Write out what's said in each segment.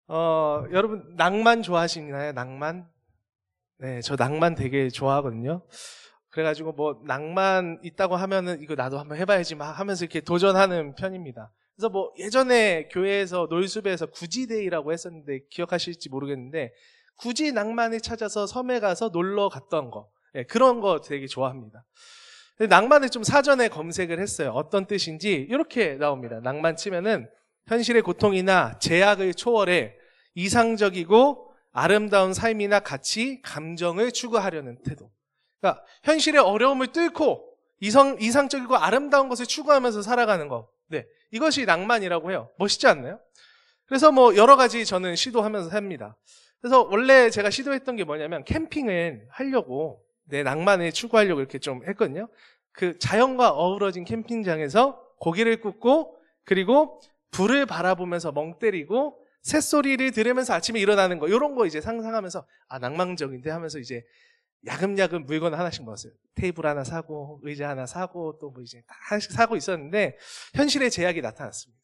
여러분 낭만 좋아하시나요? 낭만? 네, 저 낭만 되게 좋아하거든요. 그래가지고 뭐 낭만 있다고 하면은 이거 나도 한번 해봐야지 막 하면서 이렇게 도전하는 편입니다. 그래서 뭐 예전에 교회에서 놀수배에서 구지데이라고 했었는데 기억하실지 모르겠는데 굳이 낭만을 찾아서 섬에 가서 놀러 갔던 거, 네, 그런 거 되게 좋아합니다. 근데 낭만을 좀 사전에 검색을 했어요. 어떤 뜻인지 이렇게 나옵니다. 낭만 치면은 현실의 고통이나 제약을 초월해 이상적이고 아름다운 삶이나 가치, 감정을 추구하려는 태도. 그러니까 현실의 어려움을 뚫고 이상적이고 아름다운 것을 추구하면서 살아가는 거. 네, 이것이 낭만이라고 해요. 멋있지 않나요? 그래서 뭐 여러 가지 저는 시도하면서 삽니다. 그래서 원래 제가 시도했던 게 뭐냐면 캠핑을 하려고 내 낭만을 추구하려고 이렇게 좀 했거든요. 그 자연과 어우러진 캠핑장에서 고기를 굽고 그리고 불을 바라보면서 멍 때리고 새소리를 들으면서 아침에 일어나는 거, 이런 거 이제 상상하면서 아 낭만적인데 하면서 이제 야금야금 물건 하나씩 먹었어요. 테이블 하나 사고 의자 하나 사고 또 뭐 이제 하나씩 사고 있었는데 현실의 제약이 나타났습니다.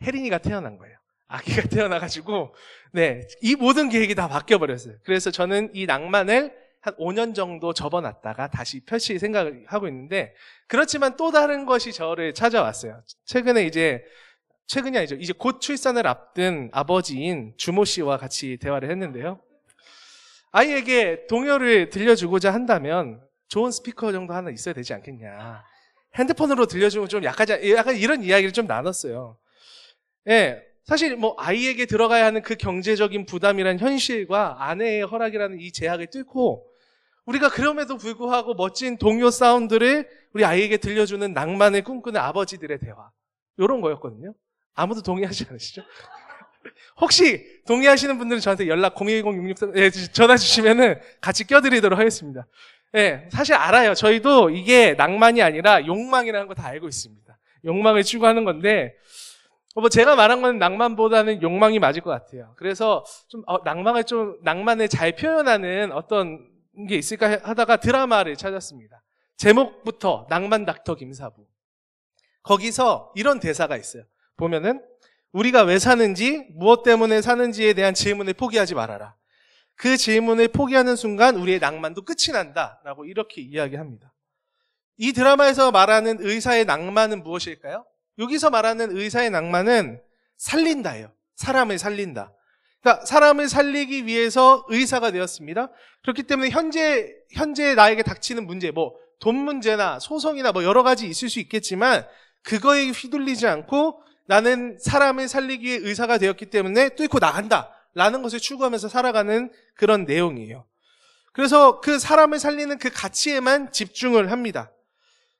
혜린이가 태어난 거예요. 아기가 태어나가지고 네, 이 모든 계획이 다 바뀌어버렸어요. 그래서 저는 이 낭만을 한 5년 정도 접어놨다가 다시 펼칠 생각을 하고 있는데 그렇지만 또 다른 것이 저를 찾아왔어요. 최근이 아니죠. 이제 곧 출산을 앞둔 아버지인 주모 씨와 같이 대화를 했는데요. 아이에게 동요를 들려주고자 한다면 좋은 스피커 정도 하나 있어야 되지 않겠냐. 핸드폰으로 들려주면 좀 약간 이런 이야기를 좀 나눴어요. 예, 사실 뭐 아이에게 들어가야 하는 그 경제적인 부담이란 현실과 아내의 허락이라는 이 제약을 뚫고 우리가 그럼에도 불구하고 멋진 동요 사운드를 우리 아이에게 들려주는 낭만을 꿈꾸는 아버지들의 대화. 이런 거였거든요. 아무도 동의하지 않으시죠? 혹시 동의하시는 분들은 저한테 연락 010-663 전화 주시면은 같이 껴드리도록 하겠습니다. 예, 사실 알아요. 저희도 이게 낭만이 아니라 욕망이라는 거 다 알고 있습니다. 욕망을 추구하는 건데 뭐 제가 말한 건 낭만보다는 욕망이 맞을 것 같아요. 그래서 낭만을 잘 표현하는 어떤 게 있을까 하다가 드라마를 찾았습니다. 제목부터 낭만 닥터 김사부. 거기서 이런 대사가 있어요. 보면은 우리가 왜 사는지, 무엇 때문에 사는지에 대한 질문을 포기하지 말아라. 그 질문을 포기하는 순간 우리의 낭만도 끝이 난다라고 이렇게 이야기합니다. 이 드라마에서 말하는 의사의 낭만은 무엇일까요? 여기서 말하는 의사의 낭만은 살린다예요. 사람을 살린다. 그러니까 사람을 살리기 위해서 의사가 되었습니다. 그렇기 때문에 현재 나에게 닥치는 문제, 뭐 돈 문제나 소송이나 뭐 여러 가지 있을 수 있겠지만 그거에 휘둘리지 않고 나는 사람을 살리기 위해 의사가 되었기 때문에 뚫고 나간다라는 것을 추구하면서 살아가는 그런 내용이에요. 그래서 그 사람을 살리는 그 가치에만 집중을 합니다.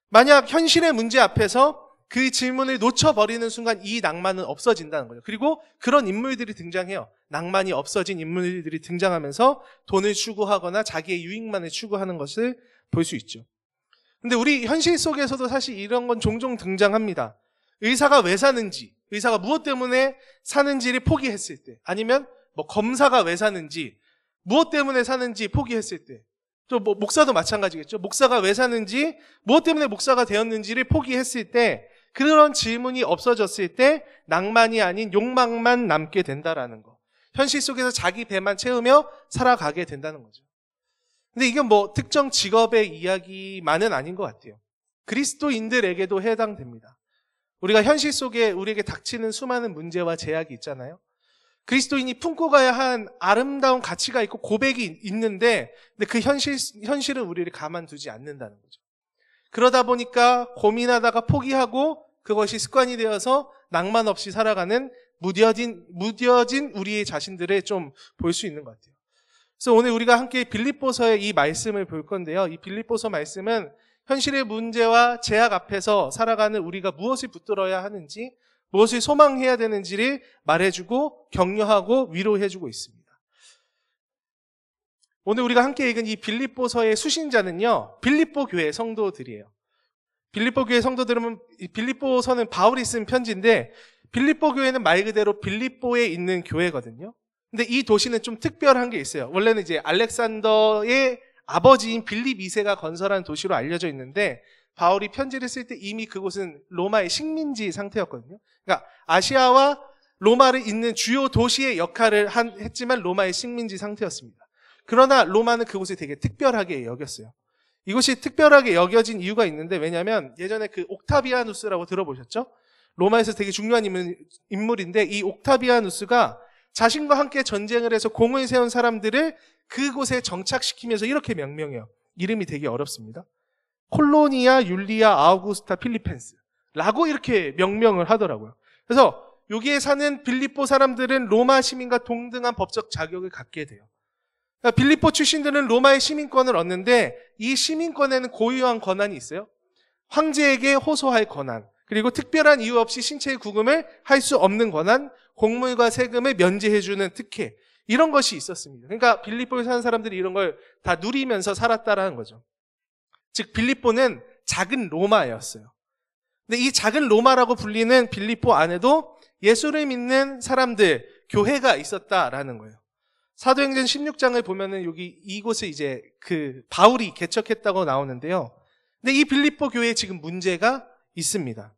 만약 현실의 문제 앞에서 그 질문을 놓쳐버리는 순간 이 낭만은 없어진다는 거예요. 그리고 그런 인물들이 등장해요. 낭만이 없어진 인물들이 등장하면서 돈을 추구하거나 자기의 유익만을 추구하는 것을 볼 수 있죠. 근데 우리 현실 속에서도 사실 이런 건 종종 등장합니다. 의사가 왜 사는지, 의사가 무엇 때문에 사는지를 포기했을 때, 아니면 뭐 검사가 왜 사는지, 무엇 때문에 사는지 포기했을 때, 또 뭐 목사도 마찬가지겠죠. 목사가 왜 사는지, 무엇 때문에 목사가 되었는지를 포기했을 때, 그런 질문이 없어졌을 때 낭만이 아닌 욕망만 남게 된다라는 거. 현실 속에서 자기 배만 채우며 살아가게 된다는 거죠. 근데 이게 뭐 특정 직업의 이야기만은 아닌 것 같아요. 그리스도인들에게도 해당됩니다. 우리가 현실 속에 우리에게 닥치는 수많은 문제와 제약이 있잖아요. 그리스도인이 품고 가야 한 아름다운 가치가 있고 고백이 있는데 근데 그 현실은 우리를 가만두지 않는다는 거죠. 그러다 보니까 고민하다가 포기하고 그것이 습관이 되어서 낭만 없이 살아가는 무뎌진 우리의 자신들을 좀 볼 수 있는 것 같아요. 그래서 오늘 우리가 함께 빌립보서의 이 말씀을 볼 건데요. 이 빌립보서 말씀은 현실의 문제와 제약 앞에서 살아가는 우리가 무엇을 붙들어야 하는지, 무엇을 소망해야 되는지를 말해주고 격려하고 위로해주고 있습니다. 오늘 우리가 함께 읽은 이 빌립보서의 수신자는요, 빌립보 교회 성도들이에요. 빌립보 교회 성도들은 빌립보서는 바울이 쓴 편지인데 빌립보 교회는 말 그대로 빌립보에 있는 교회거든요. 근데 이 도시는 좀 특별한 게 있어요. 원래는 이제 알렉산더의 아버지인 빌립 2세가 건설한 도시로 알려져 있는데 바울이 편지를 쓸 때 이미 그곳은 로마의 식민지 상태였거든요. 그러니까 아시아와 로마를 잇는 주요 도시의 역할을 했지만 로마의 식민지 상태였습니다. 그러나 로마는 그곳을 되게 특별하게 여겼어요. 이곳이 특별하게 여겨진 이유가 있는데, 왜냐하면 예전에 그 옥타비아누스라고 들어보셨죠? 로마에서 되게 중요한 인물인데, 이 옥타비아누스가 자신과 함께 전쟁을 해서 공을 세운 사람들을 그곳에 정착시키면서 이렇게 명명해요. 이름이 되게 어렵습니다. 콜로니아 율리아 아우구스타 필리펜스라고 이렇게 명명을 하더라고요. 그래서 여기에 사는 빌립보 사람들은 로마 시민과 동등한 법적 자격을 갖게 돼요. 그러니까 빌립보 출신들은 로마의 시민권을 얻는데, 이 시민권에는 고유한 권한이 있어요. 황제에게 호소할 권한, 그리고 특별한 이유 없이 신체의 구금을 할 수 없는 권한, 공물과 세금을 면제해주는 특혜, 이런 것이 있었습니다. 그러니까 빌립보에 사는 사람들이 이런 걸 다 누리면서 살았다라는 거죠. 즉 빌립보는 작은 로마였어요. 근데 이 작은 로마라고 불리는 빌립보 안에도 예수를 믿는 사람들, 교회가 있었다라는 거예요. 사도행전 16장을 보면은 여기 이곳에 이제 그 바울이 개척했다고 나오는데요. 근데 이 빌립보 교회에 지금 문제가 있습니다.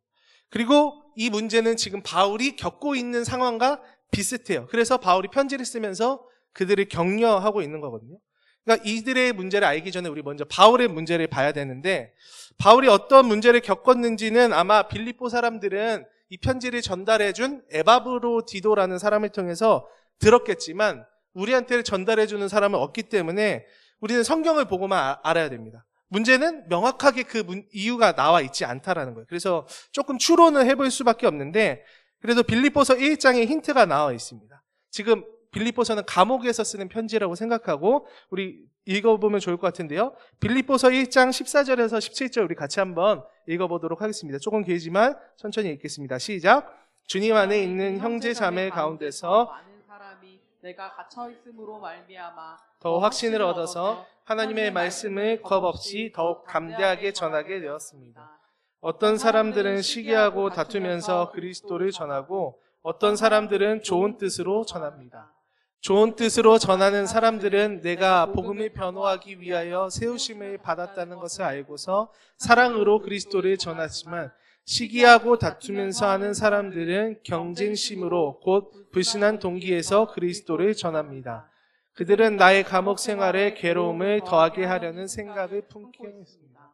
그리고 이 문제는 지금 바울이 겪고 있는 상황과 비슷해요. 그래서 바울이 편지를 쓰면서 그들을 격려하고 있는 거거든요. 그러니까 이들의 문제를 알기 전에 우리 먼저 바울의 문제를 봐야 되는데, 바울이 어떤 문제를 겪었는지는 아마 빌립보 사람들은 이 편지를 전달해준 에바브로디도라는 사람을 통해서 들었겠지만 우리한테 전달해주는 사람은 없기 때문에 우리는 성경을 보고만 알아야 됩니다. 문제는 명확하게 그 이유가 나와 있지 않다라는 거예요. 그래서 조금 추론을 해볼 수밖에 없는데, 그래도 빌립보서 1장에 힌트가 나와 있습니다. 지금 빌립보서는 감옥에서 쓰는 편지라고 생각하고 우리 읽어보면 좋을 것 같은데요. 빌립보서 1장 14절에서 17절 우리 같이 한번 읽어보도록 하겠습니다. 조금 길지만 천천히 읽겠습니다. 시작. 주님 안에 있는 형제 자매 가운데서 많은 사람이 내가 갇혀 있음으로 말미암아 더 확신을 얻어서 하나님의 말씀을 겁없이 더욱 담대하게 전하게 되었습니다. 어떤 사람들은 시기하고 다투면서 그리스도를 전하고 어떤 사람들은 좋은 뜻으로 전합니다. 좋은 뜻으로 전하는 사람들은 내가 복음을 변호하기 위하여 세우심을 받았다는 것을 알고서 사랑으로 그리스도를 전하지만, 시기하고 다투면서 하는 사람들은 경쟁심으로 곧 불신한 동기에서 그리스도를 전합니다. 그들은 나의 감옥 생활에 괴로움을 더하게 하려는 생각을 품게 했습니다.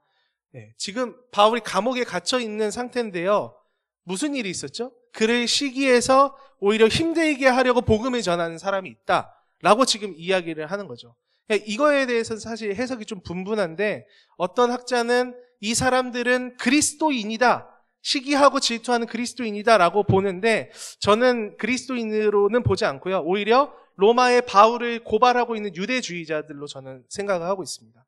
네, 지금 바울이 감옥에 갇혀 있는 상태인데요. 무슨 일이 있었죠? 그를 시기해서 오히려 힘들게 하려고 복음을 전하는 사람이 있다라고 지금 이야기를 하는 거죠. 이거에 대해서는 사실 해석이 좀 분분한데, 어떤 학자는 이 사람들은 그리스도인이다, 시기하고 질투하는 그리스도인이다라고 보는데, 저는 그리스도인으로는 보지 않고요. 오히려 로마의 바울을 고발하고 있는 유대주의자들로 저는 생각을 하고 있습니다.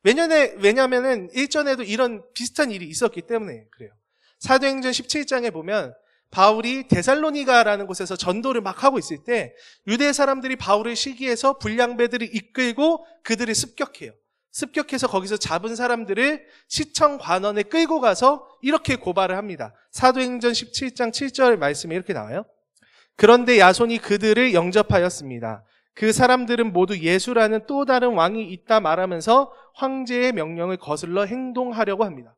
왜냐면은 일전에도 이런 비슷한 일이 있었기 때문에 그래요. 사도행전 17장에 보면 바울이 데살로니가라는 곳에서 전도를 막 하고 있을 때 유대 사람들이 바울을 시기해서 불량배들을 이끌고 그들을 습격해요. 습격해서 거기서 잡은 사람들을 시청 관원에 끌고 가서 이렇게 고발을 합니다. 사도행전 17장 7절 말씀에 이렇게 나와요. 그런데 야손이 그들을 영접하였습니다. 그 사람들은 모두 예수라는 또 다른 왕이 있다 말하면서 황제의 명령을 거슬러 행동하려고 합니다.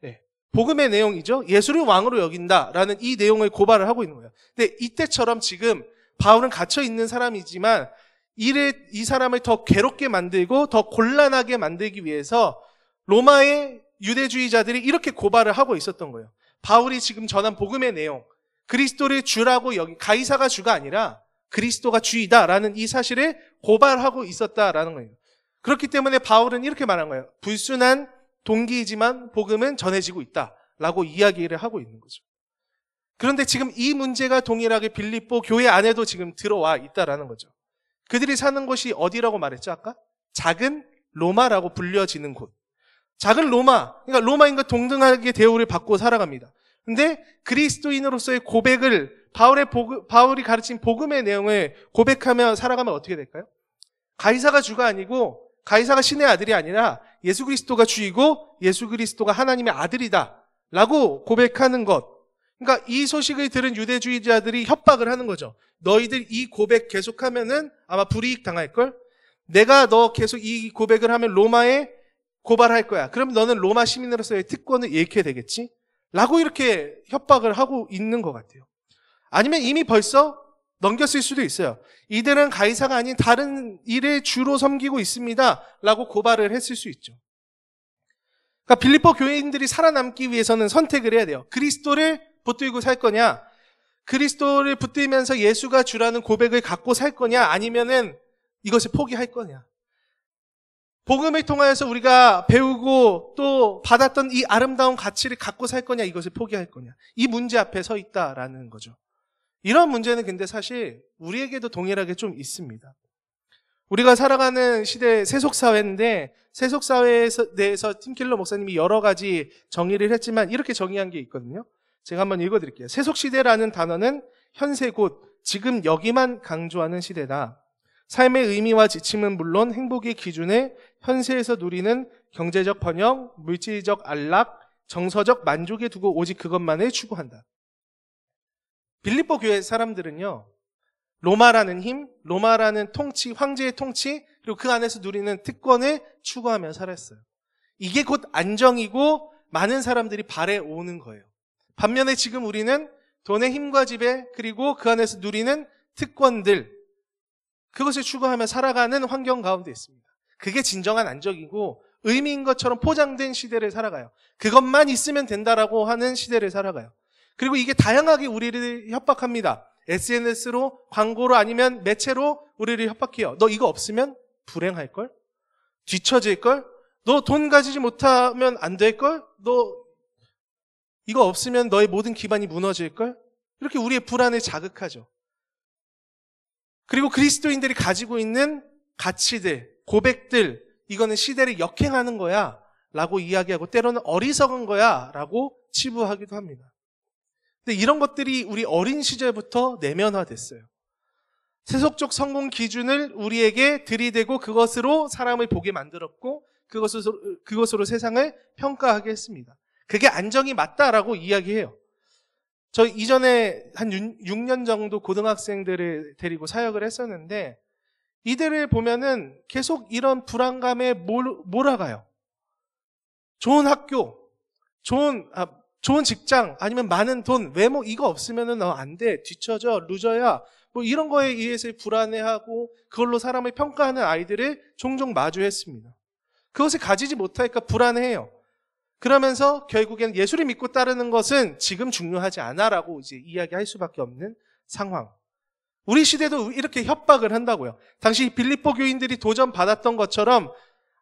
네, 복음의 내용이죠. 예수를 왕으로 여긴다라는 이 내용을 고발을 하고 있는 거예요. 근데 이때처럼 지금 바울은 갇혀 있는 사람이지만 이 사람을 더 괴롭게 만들고 더 곤란하게 만들기 위해서 로마의 유대주의자들이 이렇게 고발을 하고 있었던 거예요. 바울이 지금 전한 복음의 내용, 그리스도를 주라고 가이사가 주가 아니라 그리스도가 주이다라는 이 사실을 고발하고 있었다라는 거예요. 그렇기 때문에 바울은 이렇게 말한 거예요. 불순한 동기이지만 복음은 전해지고 있다라고 이야기를 하고 있는 거죠. 그런데 지금 이 문제가 동일하게 빌립보 교회 안에도 지금 들어와 있다라는 거죠. 그들이 사는 곳이 어디라고 말했죠, 아까? 작은 로마라고 불려지는 곳. 작은 로마, 그러니까 로마인과 동등하게 대우를 받고 살아갑니다. 근데 그리스도인으로서의 고백을 바울이 가르친 복음의 내용을 고백하며 살아가면 어떻게 될까요? 가이사가 주가 아니고 가이사가 신의 아들이 아니라 예수 그리스도가 주이고 예수 그리스도가 하나님의 아들이다 라고 고백하는 것. 그러니까 이 소식을 들은 유대주의자들이 협박을 하는 거죠. 너희들 이 고백 계속하면은 아마 불이익 당할걸? 내가 너 계속 이 고백을 하면 로마에 고발할 거야. 그럼 너는 로마 시민으로서의 특권을 잃게 되겠지? 라고 이렇게 협박을 하고 있는 것 같아요. 아니면 이미 벌써 넘겼을 수도 있어요. 이들은 가이사가 아닌 다른 일을 주로 섬기고 있습니다 라고 고발을 했을 수 있죠. 그러니까 빌립보 교인들이 살아남기 위해서는 선택을 해야 돼요. 그리스도를 붙들고 살 거냐, 그리스도를 붙들면서 예수가 주라는 고백을 갖고 살 거냐, 아니면은 이것을 포기할 거냐. 복음을 통하여서 우리가 배우고 또 받았던 이 아름다운 가치를 갖고 살 거냐, 이것을 포기할 거냐. 이 문제 앞에 서 있다라는 거죠. 이런 문제는 근데 사실 우리에게도 동일하게 좀 있습니다. 우리가 살아가는 시대 세속사회인데, 세속사회에 대해서 팀켈러 목사님이 여러 가지 정의를 했지만 이렇게 정의한 게 있거든요. 제가 한번 읽어드릴게요. 세속시대라는 단어는 현세 곧 지금 여기만 강조하는 시대다. 삶의 의미와 지침은 물론 행복의 기준을 현세에서 누리는 경제적 번영, 물질적 안락, 정서적 만족에 두고 오직 그것만을 추구한다. 빌립보 교회 사람들은요, 로마라는 힘, 로마라는 통치, 황제의 통치, 그리고 그 안에서 누리는 특권을 추구하며 살았어요. 이게 곧 안정이고 많은 사람들이 바래오는 거예요. 반면에 지금 우리는 돈의 힘과 지배, 그리고 그 안에서 누리는 특권들, 그것을 추구하며 살아가는 환경 가운데 있습니다. 그게 진정한 안정이고 의미인 것처럼 포장된 시대를 살아가요. 그것만 있으면 된다라고 하는 시대를 살아가요. 그리고 이게 다양하게 우리를 협박합니다. SNS로, 광고로, 아니면 매체로 우리를 협박해요. 너 이거 없으면 불행할걸? 뒤처질걸? 너 돈 가지지 못하면 안 될걸? 너 이거 없으면 너의 모든 기반이 무너질걸? 이렇게 우리의 불안을 자극하죠. 그리고 그리스도인들이 가지고 있는 가치들, 고백들, 이거는 시대를 역행하는 거야 라고 이야기하고 때로는 어리석은 거야 라고 치부하기도 합니다. 근데 이런 것들이 우리 어린 시절부터 내면화됐어요. 세속적 성공 기준을 우리에게 들이대고 그것으로 사람을 보게 만들었고 그것으로 세상을 평가하게 했습니다. 그게 안정이 맞다라고 이야기해요. 저 이전에 한 6년 정도 고등학생들을 데리고 사역을 했었는데 이들을 보면은 계속 이런 불안감에 몰아가요. 좋은 학교, 좋은 직장, 아니면 많은 돈, 외모 이거 없으면은 너 안 돼, 뒤처져, 루저야, 뭐 이런 거에 의해서 불안해하고 그걸로 사람을 평가하는 아이들을 종종 마주했습니다. 그것을 가지지 못하니까 불안해해요. 그러면서 결국엔 예수를 믿고 따르는 것은 지금 중요하지 않아라고 이제 이야기할 수밖에 없는 상황. 우리 시대도 이렇게 협박을 한다고요. 당시 빌립보 교인들이 도전받았던 것처럼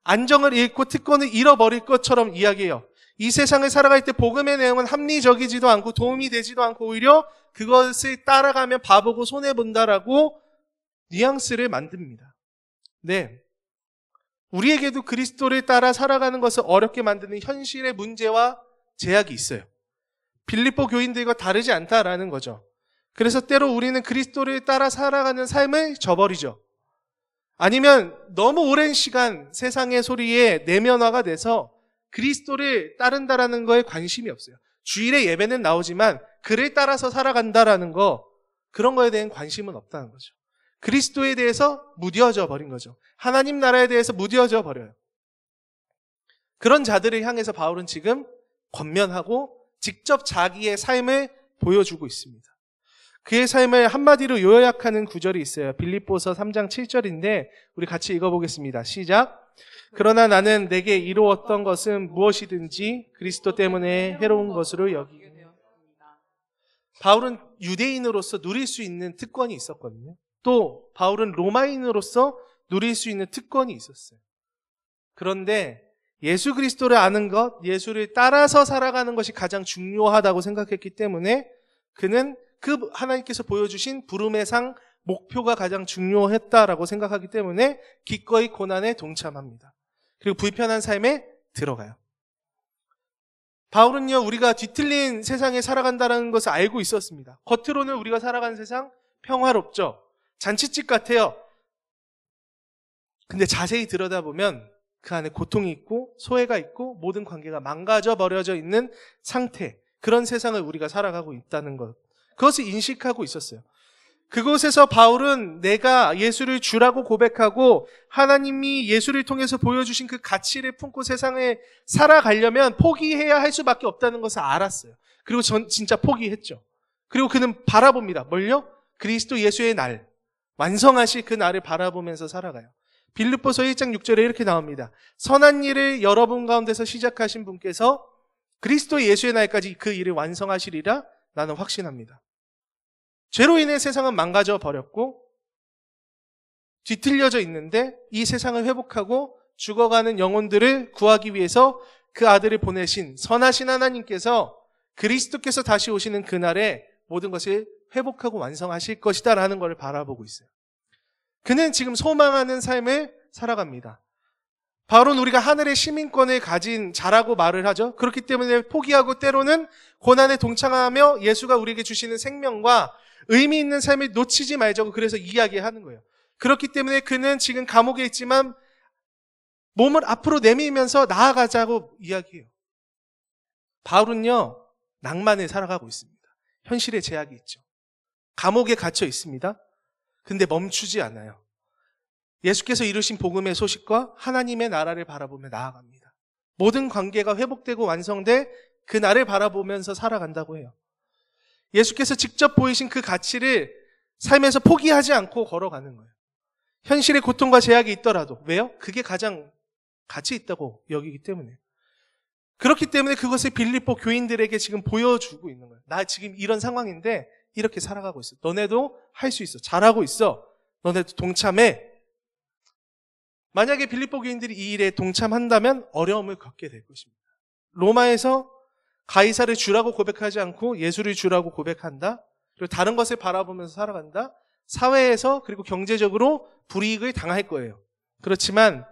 안정을 잃고 특권을 잃어버릴 것처럼 이야기해요. 이 세상을 살아갈 때 복음의 내용은 합리적이지도 않고 도움이 되지도 않고 오히려 그것을 따라가면 바보고 손해본다라고 뉘앙스를 만듭니다. 네, 우리에게도 그리스도를 따라 살아가는 것을 어렵게 만드는 현실의 문제와 제약이 있어요. 빌립보 교인들과 다르지 않다라는 거죠. 그래서 때로 우리는 그리스도를 따라 살아가는 삶을 저버리죠. 아니면 너무 오랜 시간 세상의 소리에 내면화가 돼서 그리스도를 따른다라는 거에 관심이 없어요. 주일에 예배는 나오지만 그를 따라서 살아간다라는 거, 그런 거에 대한 관심은 없다는 거죠. 그리스도에 대해서 무뎌져 버린 거죠. 하나님 나라에 대해서 무뎌져 버려요. 그런 자들을 향해서 바울은 지금 권면하고 직접 자기의 삶을 보여주고 있습니다. 그의 삶을 한마디로 요약하는 구절이 있어요. 빌립보서 3장 7절인데 우리 같이 읽어보겠습니다. 시작. 그러나 나는 내게 이루었던 것은 무엇이든지 그리스도 때문에 해로운 것으로 여기게 되었습니다. 바울은 유대인으로서 누릴 수 있는 특권이 있었거든요. 또 바울은 로마인으로서 누릴 수 있는 특권이 있었어요. 그런데 예수 그리스도를 아는 것, 예수를 따라서 살아가는 것이 가장 중요하다고 생각했기 때문에 그는 그 하나님께서 보여주신 부름의 상 목표가 가장 중요했다라고 생각하기 때문에 기꺼이 고난에 동참합니다. 그리고 불편한 삶에 들어가요. 바울은요, 우리가 뒤틀린 세상에 살아간다는 것을 알고 있었습니다. 겉으로는 우리가 살아가는 세상 평화롭죠. 잔치집 같아요. 근데 자세히 들여다보면 그 안에 고통이 있고 소외가 있고 모든 관계가 망가져 버려져 있는 상태, 그런 세상을 우리가 살아가고 있다는 것, 그것을 인식하고 있었어요. 그곳에서 바울은 내가 예수를 주라고 고백하고 하나님이 예수를 통해서 보여주신 그 가치를 품고 세상에 살아가려면 포기해야 할 수밖에 없다는 것을 알았어요. 그리고 전 진짜 포기했죠. 그리고 그는 바라봅니다. 뭘요? 그리스도 예수의 날, 완성하실 그 날을 바라보면서 살아가요. 빌립보서 1장 6절에 이렇게 나옵니다. 선한 일을 여러분 가운데서 시작하신 분께서 그리스도 예수의 날까지 그 일을 완성하시리라 나는 확신합니다. 죄로 인해 세상은 망가져 버렸고 뒤틀려져 있는데 이 세상을 회복하고 죽어가는 영혼들을 구하기 위해서 그 아들을 보내신 선하신 하나님께서 그리스도께서 다시 오시는 그날에 모든 것을 회복하고 완성하실 것이다 라는 것을 바라보고 있어요. 그는 지금 소망하는 삶을 살아갑니다. 바울은 우리가 하늘의 시민권을 가진 자라고 말을 하죠. 그렇기 때문에 포기하고 때로는 고난에 동참하며 예수가 우리에게 주시는 생명과 의미 있는 삶을 놓치지 말자고 그래서 이야기하는 거예요. 그렇기 때문에 그는 지금 감옥에 있지만 몸을 앞으로 내밀면서 나아가자고 이야기해요. 바울은요, 낭만을 살아가고 있습니다. 현실의 제약이 있죠. 감옥에 갇혀 있습니다. 근데 멈추지 않아요. 예수께서 이루신 복음의 소식과 하나님의 나라를 바라보며 나아갑니다. 모든 관계가 회복되고 완성돼 그 날을 바라보면서 살아간다고 해요. 예수께서 직접 보이신 그 가치를 삶에서 포기하지 않고 걸어가는 거예요. 현실의 고통과 제약이 있더라도. 왜요? 그게 가장 가치 있다고 여기기 때문에. 그렇기 때문에 그것을 빌립보 교인들에게 지금 보여주고 있는 거예요. 나 지금 이런 상황인데 이렇게 살아가고 있어. 너네도 할 수 있어. 잘하고 있어. 너네도 동참해. 만약에 빌립보 교인들이 이 일에 동참한다면 어려움을 겪게 될 것입니다. 로마에서 가이사를 주라고 고백하지 않고 예수를 주라고 고백한다. 그리고 다른 것을 바라보면서 살아간다. 사회에서 그리고 경제적으로 불이익을 당할 거예요. 그렇지만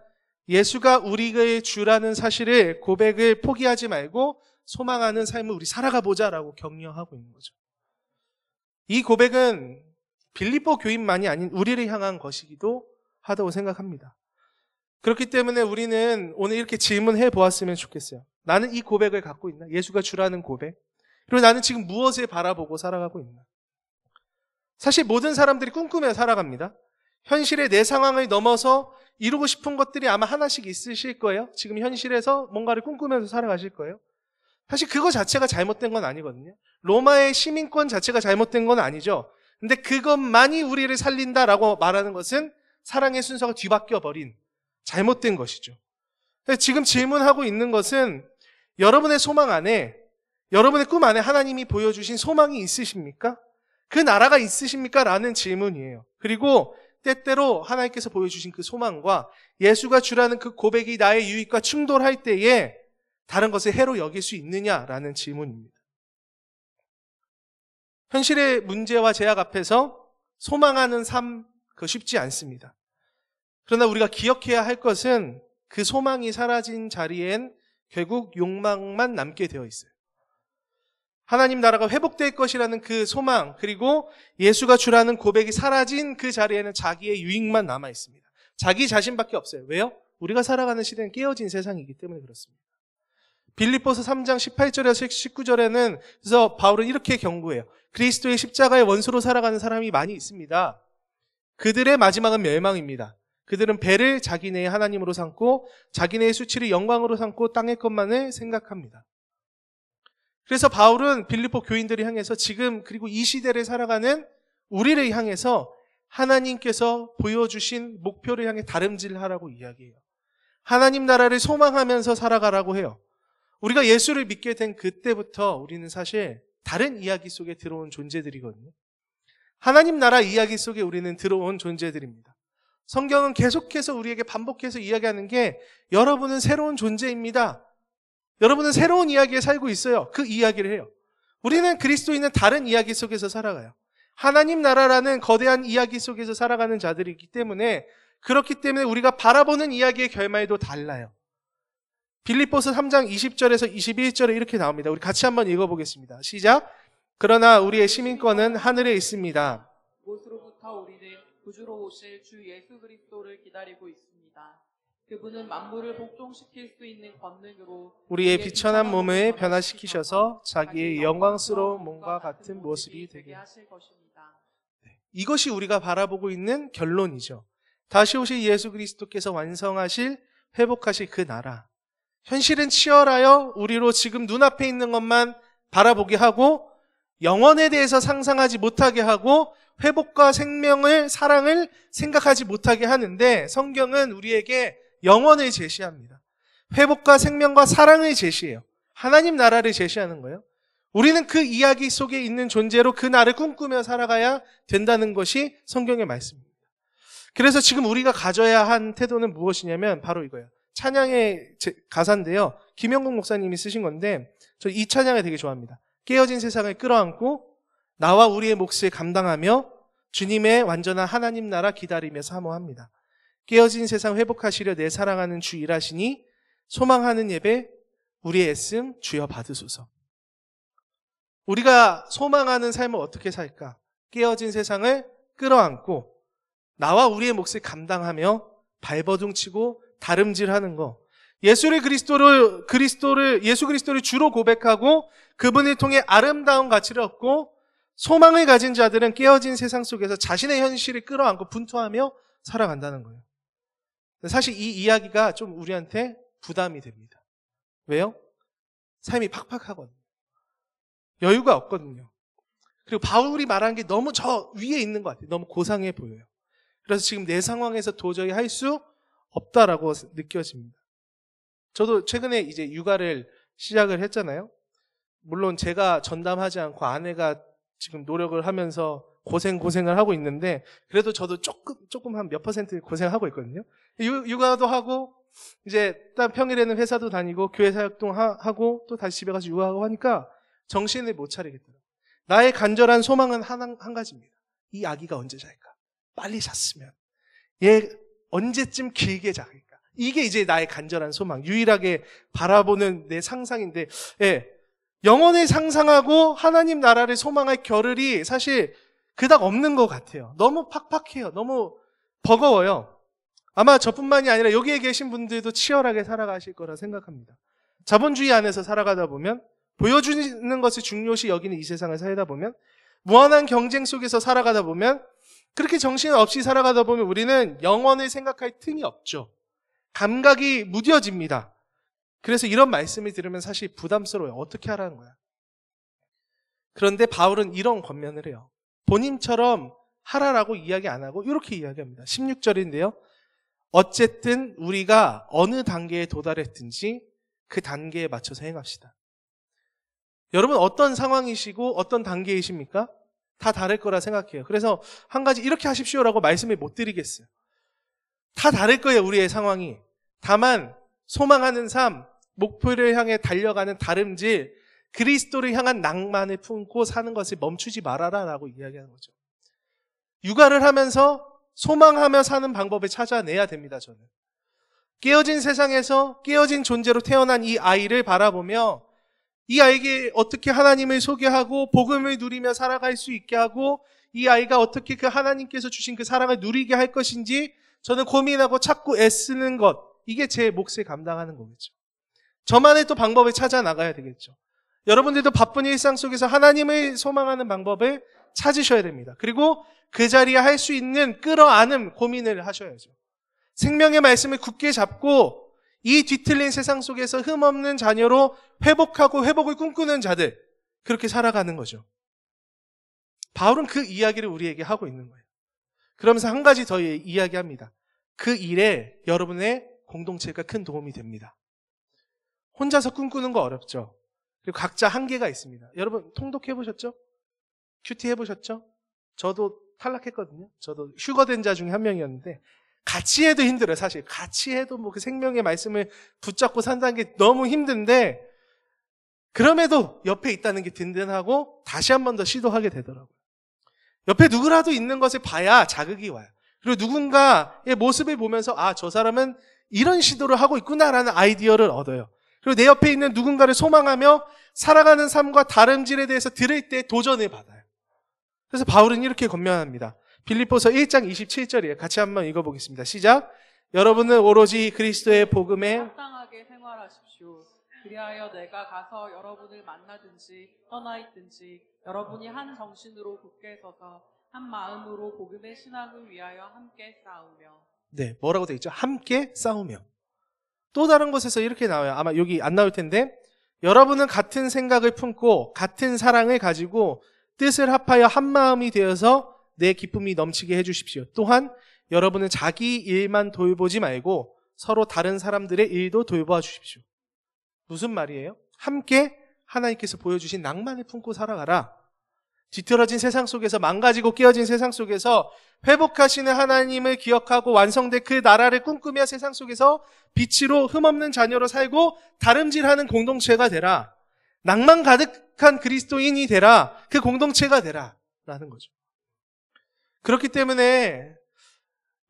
예수가 우리의 주라는 사실을 고백을 포기하지 말고 소망하는 삶을 우리 살아가 보자라고 격려하고 있는 거죠. 이 고백은 빌립보 교인만이 아닌 우리를 향한 것이기도 하다고 생각합니다. 그렇기 때문에 우리는 오늘 이렇게 질문해 보았으면 좋겠어요. 나는 이 고백을 갖고 있나? 예수가 주라는 고백. 그리고 나는 지금 무엇을 바라보고 살아가고 있나? 사실 모든 사람들이 꿈꾸며 살아갑니다. 현실의 내 상황을 넘어서 이루고 싶은 것들이 아마 하나씩 있으실 거예요. 지금 현실에서 뭔가를 꿈꾸면서 살아가실 거예요. 사실 그거 자체가 잘못된 건 아니거든요. 로마의 시민권 자체가 잘못된 건 아니죠. 근데 그것만이 우리를 살린다라고 말하는 것은 사랑의 순서가 뒤바뀌어 버린 잘못된 것이죠. 지금 질문하고 있는 것은 여러분의 소망 안에, 여러분의 꿈 안에 하나님이 보여주신 소망이 있으십니까? 그 나라가 있으십니까? 라는 질문이에요. 그리고 때때로 하나님께서 보여주신 그 소망과 예수가 주라는 그 고백이 나의 유익과 충돌할 때에 다른 것을 해로 여길 수 있느냐라는 질문입니다. 현실의 문제와 제약 앞에서 소망하는 삶, 그거 쉽지 않습니다. 그러나 우리가 기억해야 할 것은 그 소망이 사라진 자리엔 결국 욕망만 남게 되어 있어요. 하나님 나라가 회복될 것이라는 그 소망, 그리고 예수가 주라는 고백이 사라진 그 자리에는 자기의 유익만 남아 있습니다. 자기 자신밖에 없어요. 왜요? 우리가 살아가는 시대는 깨어진 세상이기 때문에 그렇습니다. 빌립보서 3장 18절에서 19절에는 그래서 바울은 이렇게 경고해요. 그리스도의 십자가의 원수로 살아가는 사람이 많이 있습니다. 그들의 마지막은 멸망입니다. 그들은 배를 자기네의 하나님으로 삼고 자기네의 수치를 영광으로 삼고 땅의 것만을 생각합니다. 그래서 바울은 빌립보 교인들을 향해서 지금 그리고 이 시대를 살아가는 우리를 향해서 하나님께서 보여주신 목표를 향해 다름질하라고 이야기해요. 하나님 나라를 소망하면서 살아가라고 해요. 우리가 예수를 믿게 된 그때부터 우리는 사실 다른 이야기 속에 들어온 존재들이거든요. 하나님 나라 이야기 속에 우리는 들어온 존재들입니다. 성경은 계속해서 우리에게 반복해서 이야기하는 게 여러분은 새로운 존재입니다. 여러분은 새로운 이야기에 살고 있어요. 그 이야기를 해요. 우리는 그리스도인은 다른 이야기 속에서 살아가요. 하나님 나라라는 거대한 이야기 속에서 살아가는 자들이기 때문에 그렇기 때문에 우리가 바라보는 이야기의 결말도 달라요. 빌립보서 3장 20절에서 21절에 이렇게 나옵니다. 우리 같이 한번 읽어보겠습니다. 시작. 그러나 우리의 시민권은 하늘에 있습니다. 그곳으로부터 우리는 구주로 오실 주 예수 그리스도를 기다리고 있습니다. 그분은 만물을 복종시킬 수 있는 권능으로 우리의 비천한 몸을 변화시키셔서 자기의 영광스러운 몸과 같은 모습이 되게 하실 것입니다. 이것이 우리가 바라보고 있는 결론이죠. 다시 오실 예수 그리스도께서 완성하실, 회복하실 그 나라. 현실은 치열하여 우리로 지금 눈앞에 있는 것만 바라보게 하고 영원에 대해서 상상하지 못하게 하고 회복과 생명을, 사랑을 생각하지 못하게 하는데 성경은 우리에게 영원을 제시합니다. 회복과 생명과 사랑을 제시해요. 하나님 나라를 제시하는 거예요. 우리는 그 이야기 속에 있는 존재로 그 날을 꿈꾸며 살아가야 된다는 것이 성경의 말씀입니다. 그래서 지금 우리가 가져야 한 태도는 무엇이냐면 바로 이거예요. 찬양의 가사인데요. 김영국 목사님이 쓰신 건데 저 이 찬양을 되게 좋아합니다. 깨어진 세상을 끌어안고 나와 우리의 몫을 감당하며 주님의 완전한 하나님 나라 기다리며 사모합니다. 깨어진 세상 회복하시려 내 사랑하는 주 일하시니 소망하는 예배 우리의 애씀 주여 받으소서. 우리가 소망하는 삶을 어떻게 살까? 깨어진 세상을 끌어안고 나와 우리의 몫을 감당하며 발버둥치고 다름질하는 거. 예수 그리스도를 주로 고백하고 그분을 통해 아름다운 가치를 얻고 소망을 가진 자들은 깨어진 세상 속에서 자신의 현실을 끌어안고 분투하며 살아간다는 거예요. 사실 이 이야기가 좀 우리한테 부담이 됩니다. 왜요? 삶이 팍팍하거든요. 여유가 없거든요. 그리고 바울이 말한 게 너무 저 위에 있는 것 같아요. 너무 고상해 보여요. 그래서 지금 내 상황에서 도저히 할 수 없다라고 느껴집니다. 저도 최근에 이제 육아를 시작을 했잖아요. 물론 제가 전담하지 않고 아내가 지금 노력을 하면서 고생을 하고 있는데 그래도 저도 조금 한 몇 퍼센트 고생하고 있거든요. 육아도 하고 이제 딱 평일에는 회사도 다니고 교회 사역도 하고 또 다시 집에 가서 육아하고 하니까 정신을 못 차리겠더라고요. 나의 간절한 소망은 한 가지입니다. 이 아기가 언제 잘까? 빨리 잤으면. 얘 언제쯤 길게 자니까. 이게 이제 나의 간절한 소망. 유일하게 바라보는 내 상상인데, 예. 영원을 상상하고 하나님 나라를 소망할 겨를이 사실 그닥 없는 것 같아요. 너무 팍팍해요. 너무 버거워요. 아마 저뿐만이 아니라 여기에 계신 분들도 치열하게 살아가실 거라 생각합니다. 자본주의 안에서 살아가다 보면 보여주는 것을 중요시 여기는 이 세상을 살다 보면 무한한 경쟁 속에서 살아가다 보면 그렇게 정신 없이 살아가다 보면 우리는 영원을 생각할 틈이 없죠. 감각이 무뎌집니다. 그래서 이런 말씀을 들으면 사실 부담스러워요. 어떻게 하라는 거야. 그런데 바울은 이런 권면을 해요. 본인처럼 하라라고 이야기 안 하고 이렇게 이야기합니다. 16절인데요. 어쨌든 우리가 어느 단계에 도달했든지 그 단계에 맞춰서 행합시다. 여러분 어떤 상황이시고 어떤 단계이십니까? 다 다를 거라 생각해요. 그래서 한 가지 이렇게 하십시오라고 말씀을 못 드리겠어요. 다 다를 거예요. 우리의 상황이. 다만 소망하는 삶, 목표를 향해 달려가는 다름질, 그리스도를 향한 낭만을 품고 사는 것을 멈추지 말아라라고 이야기하는 거죠. 육아를 하면서 소망하며 사는 방법을 찾아내야 됩니다. 저는. 깨어진 세상에서 깨어진 존재로 태어난 이 아이를 바라보며 이 아이에게 어떻게 하나님을 소개하고 복음을 누리며 살아갈 수 있게 하고 이 아이가 어떻게 그 하나님께서 주신 그 사랑을 누리게 할 것인지 저는 고민하고 찾고 애쓰는 것, 이게 제 몫을 감당하는 거겠죠. 저만의 또 방법을 찾아 나가야 되겠죠. 여러분들도 바쁜 일상 속에서 하나님을 소망하는 방법을 찾으셔야 됩니다. 그리고 그 자리에 할 수 있는 끌어안음 고민을 하셔야죠. 생명의 말씀을 굳게 잡고 이 뒤틀린 세상 속에서 흠없는 자녀로 회복하고 회복을 꿈꾸는 자들, 그렇게 살아가는 거죠. 바울은 그 이야기를 우리에게 하고 있는 거예요. 그러면서 한 가지 더 이야기합니다. 그 일에 여러분의 공동체가 큰 도움이 됩니다. 혼자서 꿈꾸는 거 어렵죠. 그리고 각자 한계가 있습니다. 여러분 통독해보셨죠? 큐티 해보셨죠? 저도 탈락했거든요. 저도 휴거된 자 중에 한 명이었는데 같이 해도 힘들어요. 사실 같이 해도 뭐 그 생명의 말씀을 붙잡고 산다는 게 너무 힘든데 그럼에도 옆에 있다는 게 든든하고 다시 한 번 더 시도하게 되더라고요. 옆에 누구라도 있는 것을 봐야 자극이 와요. 그리고 누군가의 모습을 보면서 아, 저 사람은 이런 시도를 하고 있구나라는 아이디어를 얻어요. 그리고 내 옆에 있는 누군가를 소망하며 살아가는 삶과 다름질에 대해서 들을 때 도전을 받아요. 그래서 바울은 이렇게 권면합니다. 빌립보서 1장 27절이에요. 같이 한번 읽어보겠습니다. 시작. 여러분은 오로지 그리스도의 복음에 합당하게 생활하십시오. 그리하여 내가 가서 여러분을 만나든지 떠나 있든지 여러분이 한 정신으로 굳게 서서 한 마음으로 복음의 신앙을 위하여 함께 싸우며. 네, 뭐라고 되어 있죠? 함께 싸우며. 또 다른 곳에서 이렇게 나와요. 아마 여기 안 나올 텐데 여러분은 같은 생각을 품고 같은 사랑을 가지고 뜻을 합하여 한 마음이 되어서 내 기쁨이 넘치게 해주십시오. 또한 여러분은 자기 일만 돌보지 말고 서로 다른 사람들의 일도 돌보아 주십시오. 무슨 말이에요? 함께 하나님께서 보여주신 낭만을 품고 살아가라. 뒤틀어진 세상 속에서, 망가지고 깨어진 세상 속에서 회복하시는 하나님을 기억하고 완성된 그 나라를 꿈꾸며 세상 속에서 빛으로 흠없는 자녀로 살고 다름질하는 공동체가 되라. 낭만 가득한 그리스도인이 되라. 그 공동체가 되라 라는 거죠. 그렇기 때문에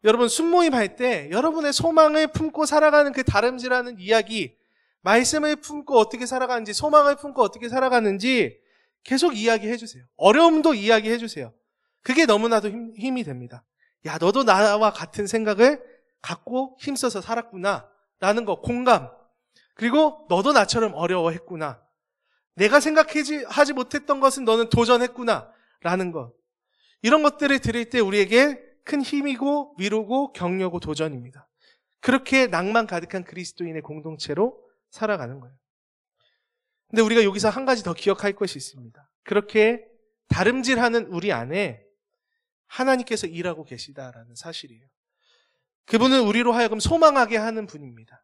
여러분 순모임 할 때 여러분의 소망을 품고 살아가는 그 다름질하는 이야기, 말씀을 품고 어떻게 살아가는지, 소망을 품고 어떻게 살아가는지 계속 이야기해 주세요. 어려움도 이야기해 주세요. 그게 너무나도 힘이 됩니다. 야, 너도 나와 같은 생각을 갖고 힘써서 살았구나 라는 거, 공감. 그리고 너도 나처럼 어려워했구나. 내가 생각하지 못했던 것은 너는 도전했구나 라는 것. 이런 것들을 들을 때 우리에게 큰 힘이고 위로고 격려고 도전입니다. 그렇게 낭만 가득한 그리스도인의 공동체로 살아가는 거예요. 근데 우리가 여기서 한 가지 더 기억할 것이 있습니다. 그렇게 다름질하는 우리 안에 하나님께서 일하고 계시다라는 사실이에요. 그분은 우리로 하여금 소망하게 하는 분입니다.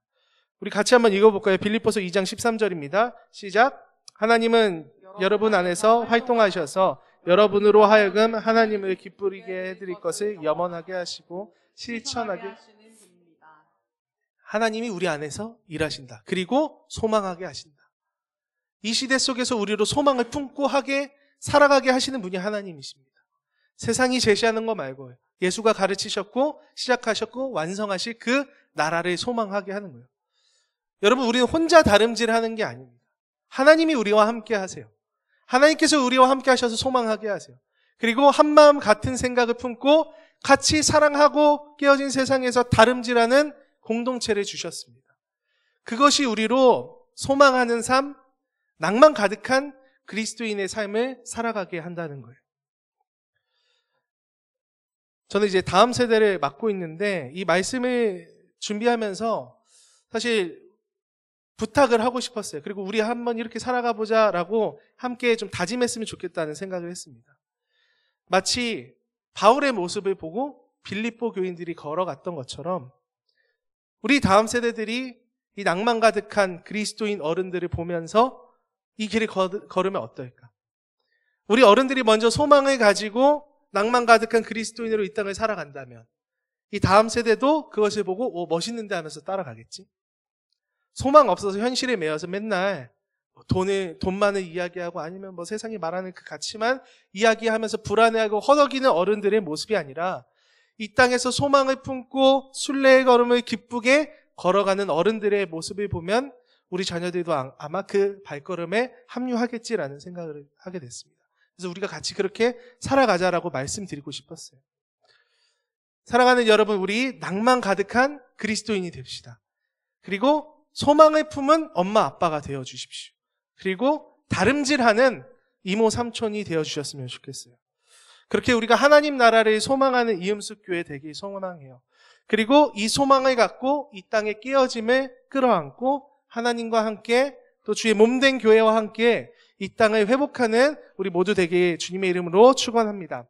우리 같이 한번 읽어볼까요? 빌립보서 2장 13절입니다. 시작. 하나님은 여러분 안에서 활동하셔서 여러분으로 하여금 하나님을 기쁘게 해드릴 것을 염원하게 하시고 실천하게 하시는 분입니다. 하나님이 우리 안에서 일하신다. 그리고 소망하게 하신다. 이 시대 속에서 우리로 소망을 품고 살아가게 하시는 분이 하나님이십니다. 세상이 제시하는 거 말고요. 예수가 가르치셨고 시작하셨고 완성하실 그 나라를 소망하게 하는 거예요. 여러분, 우리는 혼자 다름질하는 게 아닙니다. 하나님이 우리와 함께 하세요. 하나님께서 우리와 함께 하셔서 소망하게 하세요. 그리고 한마음 같은 생각을 품고 같이 사랑하고 깨어진 세상에서 다름질하는 공동체를 주셨습니다. 그것이 우리로 소망하는 삶, 낭만 가득한 그리스도인의 삶을 살아가게 한다는 거예요. 저는 이제 다음 세대를 맡고 있는데 이 말씀을 준비하면서 사실 부탁을 하고 싶었어요. 그리고 우리 한번 이렇게 살아가 보자라고 함께 좀 다짐했으면 좋겠다는 생각을 했습니다. 마치 바울의 모습을 보고 빌립보 교인들이 걸어갔던 것처럼 우리 다음 세대들이 이 낭만 가득한 그리스도인 어른들을 보면서 이 길을 걸으면 어떨까? 우리 어른들이 먼저 소망을 가지고 낭만 가득한 그리스도인으로 이 땅을 살아간다면 이 다음 세대도 그것을 보고 멋있는데 하면서 따라가겠지? 소망 없어서 현실에 매여서 맨날 돈만을 이야기하고 아니면 세상이 말하는 그 가치만 이야기하면서 불안해하고 허덕이는 어른들의 모습이 아니라 이 땅에서 소망을 품고 순례의 걸음을 기쁘게 걸어가는 어른들의 모습을 보면 우리 자녀들도 아마 그 발걸음에 합류하겠지라는 생각을 하게 됐습니다. 그래서 우리가 같이 그렇게 살아가자라고 말씀드리고 싶었어요. 살아가는 여러분, 우리 낭만 가득한 그리스도인이 됩시다. 그리고 소망을 품은 엄마 아빠가 되어 주십시오. 그리고 다름질하는 이모 삼촌이 되어 주셨으면 좋겠어요. 그렇게 우리가 하나님 나라를 소망하는 이음숙 교회 되길 소망해요. 그리고 이 소망을 갖고 이 땅의 깨어짐을 끌어안고 하나님과 함께 또 주의 몸된 교회와 함께 이 땅을 회복하는 우리 모두 되길 주님의 이름으로 축원합니다.